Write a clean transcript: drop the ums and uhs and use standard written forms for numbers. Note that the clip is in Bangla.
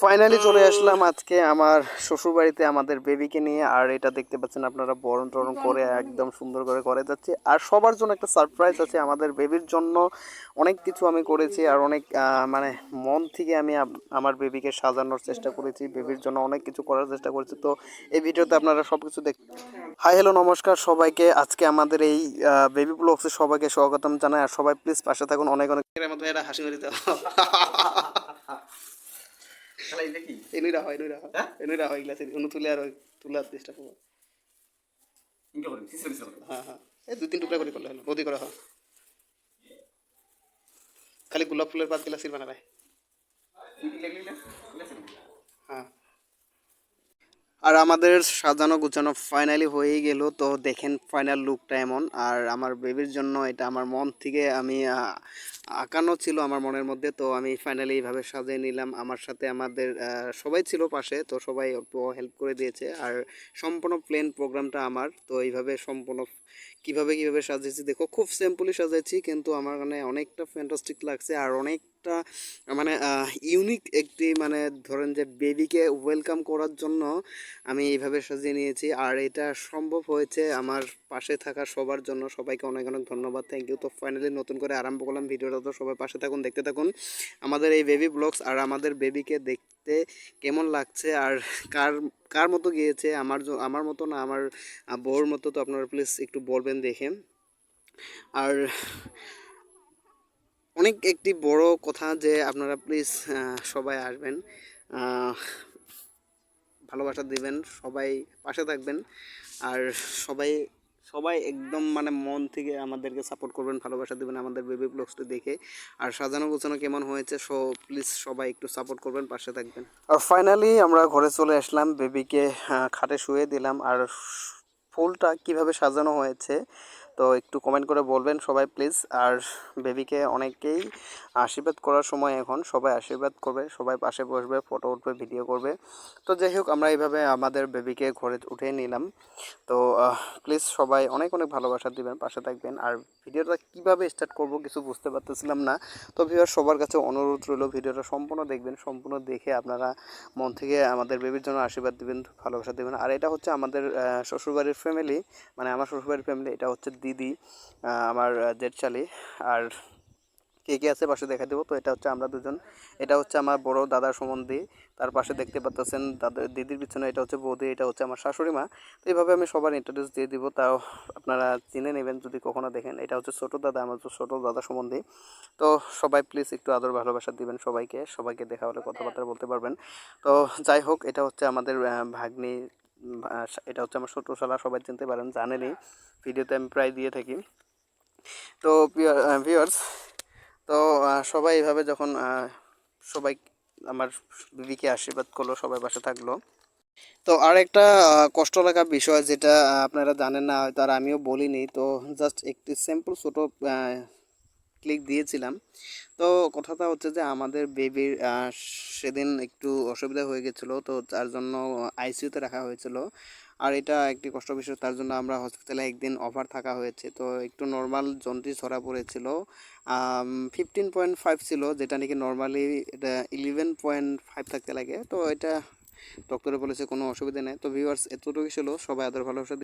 ফাইনালি চলে আসলাম আজকে আমার শ্বশুর বাড়িতে আমাদের বেবিকে নিয়ে। আর এটা দেখতে পাচ্ছেন আপনারা, বরণ টরণ করে একদম সুন্দর করে করে যাচ্ছে। আর সবার জন্য একটা সারপ্রাইজ আছে আমাদের বেবির জন্য। অনেক কিছু আমি করেছি আর অনেক মানে মন থেকে আমি আমার বেবিকে সাজানোর চেষ্টা করেছি, বেবির জন্য অনেক কিছু করার চেষ্টা করেছি। তো এই ভিডিওতে আপনারা সব কিছু দেখ। হাই হ্যালো নমস্কার সবাইকে, আজকে আমাদের এই বেবি ব্লগসে সবাইকে স্বাগতম জানাই। আর সবাই প্লিজ পাশে থাকুন। অনেক অনেক হাসি মারিতে খালাই দেখি এনুইরা হয় এনুইরা হয় গ্লাসে অনু তুলে আর তুলার চেষ্টা করবো। ইনকা করি সিসে সিসে হ্যাঁ হ্যাঁ, এই দুই তিন টুকরা করে করলে হলো বদি করা হয়। খালি গোলাপ ফুলের পাত গ্লাসের বানাবে। হ্যাঁ, আর আমাদের সাজানো গুছানো ফাইনালি হয়েই গেল। তো দেখেন ফাইনাল লুকটা এমন। আর আমার বেবির জন্য এটা আমার মন থেকে আমি আঁকানো ছিল আমার মনের মধ্যে। তো আমি ফাইনালি এইভাবে সাজিয়ে নিলাম। আমার সাথে আমাদের সবাই ছিল পাশে, তো সবাই একটু হেল্প করে দিয়েছে। আর সম্পূর্ণ প্লেন প্রোগ্রামটা আমার। তো এইভাবে সম্পূর্ণ কিভাবে কিভাবে সাজিয়েছি দেখো, খুব সিম্পলি সাজিয়েছি, কিন্তু আমার মানে অনেকটা ফ্যান্টাস্টিক লাগছে। আর অনেকটা মানে ইউনিক একটি মানে ধরেন যে বেবিকে ওয়েলকাম করার জন্য আমি এইভাবে সাজিয়ে নিয়েছি। আর এটা সম্ভব হয়েছে আমার পাশে থাকা সবার জন্য। সবাইকে অনেক অনেক ধন্যবাদ, থ্যাংক ইউ। তো ফাইনালি নতুন করে আরম্ভ করলাম ভিডিওটা। তো সবাই পাশে থাকুন, দেখতে থাকুন আমাদের এই বেবি ব্লগস। আর আমাদের বেবিকে দেখতে কেমন লাগছে আর কার কার মতো গিয়েছে, আমার মতো না আমার বউর মতো, তো আপনারা প্লিজ একটু বলবেন দেখে। আর অনেক একটি বড় কথা যে আপনারা প্লিজ সবাই আসবেন, ভালোবাসা দিবেন, সবাই পাশে থাকবেন। আর সবাই সবাই একদম মানে মন থেকে আমাদেরকে সাপোর্ট করবেন, ভালোবাসা দেবেন আমাদের বেবি ব্লগসটা দেখে। আর সাজানো গোছানো কেমন হয়েছে প্লিজ সবাই একটু সাপোর্ট করবেন, পাশে থাকবেন। আর ফাইনালি আমরা ঘরে চলে আসলাম, বেবিকে খাটে শুয়ে দিলাম। আর ফুলটা কিভাবে সাজানো হয়েছে তো একটু কমেন্ট করে বলবেন সবাই প্লিজ। আর বেবিকে অনেকেই আশীর্বাদ করার সময়, এখন সবাই আশীর্বাদ করবে, সবাই পাশে বসবে, ফটো উঠবে, ভিডিও করবে। তো যাই হোক, আমরা এইভাবে আমাদের বেবিকে ঘরে উঠে নিলাম। তো প্লিজ সবাই অনেক অনেক ভালোবাসা দিবেন, পাশে থাকবেন। আর ভিডিওটা কিভাবে স্টার্ট করব কিছু বুঝতে পারতেছিলাম না। তো ভিউয়ার সবার কাছে অনুরোধ রইল, ভিডিওটা সম্পূর্ণ দেখবেন, সম্পূর্ণ দেখে আপনারা মন থেকে আমাদের বেবির জন্য আশীর্বাদ দিবেন, ভালোবাসা দিবেন। আর এটা হচ্ছে আমাদের শ্বশুরবাড়ির ফ্যামিলি, মানে আমার শ্বশুরবাড়ির ফ্যামিলি। এটা হচ্ছে দিদি, আমার জেঠশালি। আর কে কে আছে পাশে দেখা দেবো। তো এটা হচ্ছে আমরা দুজন, এটা হচ্ছে আমার বড় দাদার সম্বন্ধী। তার পাশে দেখতে পাচ্ছেন দাদা, দিদির পিছনে এটা হচ্ছে বৌদি, এটা হচ্ছে আমার শাশুড়ি মা। তো এইভাবে আমি সবার ইন্ট্রোডিউস দিয়ে দিব, তাও আপনারা চিনে নেবেন যদি কখনো দেখেন। এটা হচ্ছে ছোটো দাদা, আমার ছোটো দাদা সম্বন্ধী। তো সবাই প্লিজ একটু আদর ভালোবাসা দিবেন সবাইকে, সবাইকে দেখা হলে কথাবার্তা বলতে পারবেন। তো যাই হোক, এটা হচ্ছে আমাদের ভাগ্নি, এটা হচ্ছে আমার ছোটো শালা, সবাই চিনতে পারেন, জানেনই, ভিডিওতে আমি প্রায় দিয়ে থাকি। তো ভিউয়ার্স, তো সবাই এইভাবে যখন সবাই আমার বিবিকে আশীর্বাদ করলো, সবাই পাশে থাকলো। তো আর একটা কষ্ট লাগা বিষয় যেটা আপনারা জানেন না হয়তো, আর আমিও বলিনি। তো জাস্ট একটি সিম্পল ছোটো ক্লিক দিয়েছিলাম। তো কথাটা হচ্ছে যে আমাদের বেবির সেদিন একটু অসুবিধা হয়ে গেছিলো, তো তার জন্য আইসিইউতে রাখা হয়েছিল। আর এটা একটি কষ্ট বিষয়, তার জন্য আমরা হসপিটালে একদিন ওভার থাকা হয়েছে। তো একটু নর্মাল জন্ডিস ধরা পড়েছিল, 15.5 ছিল, যেটা নাকি নর্মালি এটা 11.5 থাকতে লাগে। তো এটা ডক্টরে বলেছে কোনো অসুবিধা নেই। তো ভিউয়ার্স এতটুকু ছিল, সবাই আদর ভালোবাসা